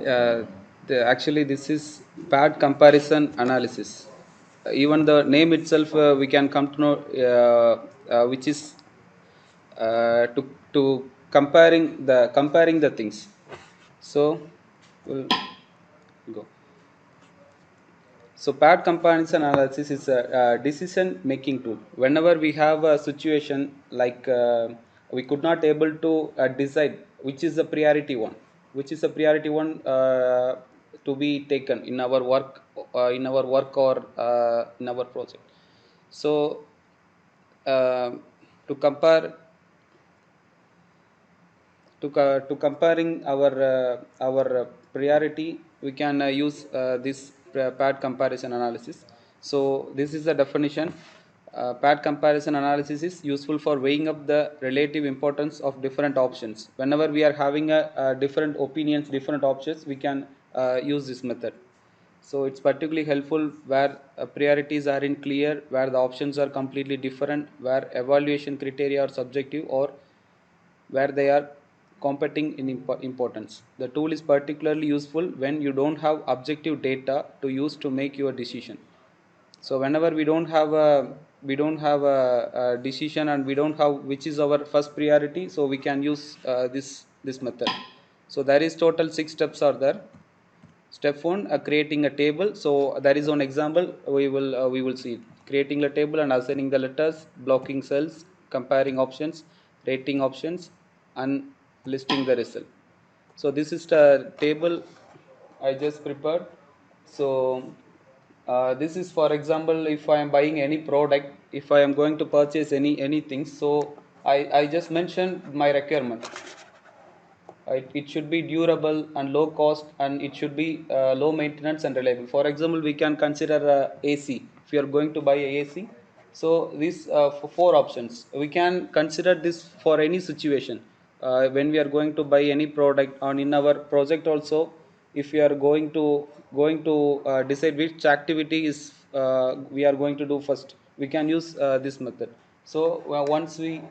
uh, actually this is paired comparison analysis. Even the name itself, we can come to know which is to comparing the things. So we'll go. So paired comparison analysis is a decision making tool. Whenever we have a situation like we could not able to decide which is the priority one, to be taken in our work or in our project. So uh, to compare to comparing our priority, we can use this paired comparison analysis. So this is the definition. Paired comparison analysis is useful for weighing up the relative importance of different options. Whenever we are having a different opinions, different options, we can use this method. So it's particularly helpful where priorities are in clear, where the options are completely different, where evaluation criteria are subjective, or where they are competing in importance. The tool is particularly useful when you don't have objective data to use to make your decision. So whenever we don't have a decision, and we don't have which is our first priority, so we can use this method. So there is total 6 steps are there. Step 1, creating a table. So there is one example we will see. Creating a table and assigning the letters, blocking cells, comparing options, rating options, and listing the result. So this is the table I just prepared. So this is, for example, if I am buying any product, if I am going to purchase anything, so I just mentioned my requirement. It should be durable and low cost, and it should be low maintenance and reliable. For example, we can consider AC. If you are going to buy a AC, so these for 4 options, we can consider this for any situation. When we are going to buy any product, and in our project also, if we are going to decide which activity is we are going to do first, we can use this method. So once we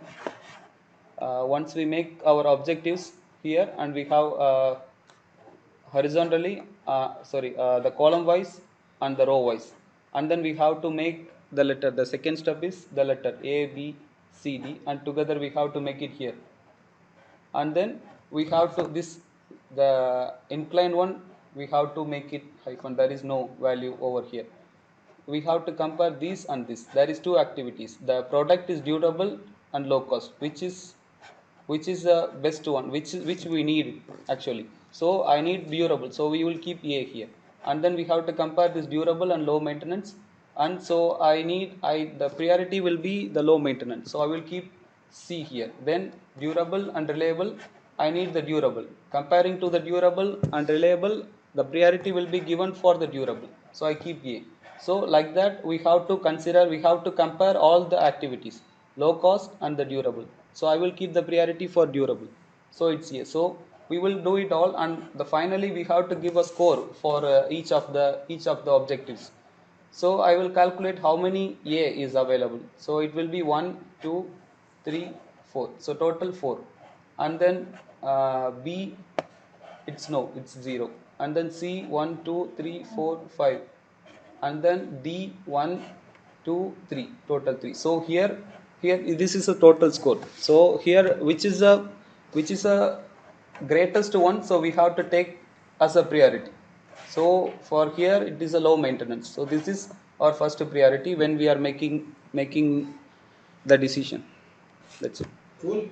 make our objectives here, and we have horizontally the column wise and the row wise, and then we have to make the second step is the letter A, B, C, D, and together we have to make it here. And then we have to the inclined one, we have to make it hyphen, there is no value over here. We have to compare these and this. There is 2 activities. The product is durable and low cost, which is the best one, which we need actually. So I need durable, so we will keep A here. And then we have to compare this durable and low maintenance. And so the priority will be the low maintenance, so I will keep C here. Then durable and reliable, I need the durable. Comparing to the durable and reliable, the priority will be given for the durable, so I keep A. So like that, we have to compare all the activities, low cost and the durable. So I will keep the priority for durable, so it's here. So we will do it all, and finally we have to give a score for each of the objectives. So I will calculate how many A is available. So it will be 1, 2, 3, 4. So total 4. And then B, it's 0. And then C, 1, 2, 3, 4, 5. And then D, 1, 2, 3. Total 3. So here this is a total score. So here which is a greatest one, so we have to take as a priority. So for here it is a low maintenance. So this is our first priority when we are making the decision. That's it. Cool.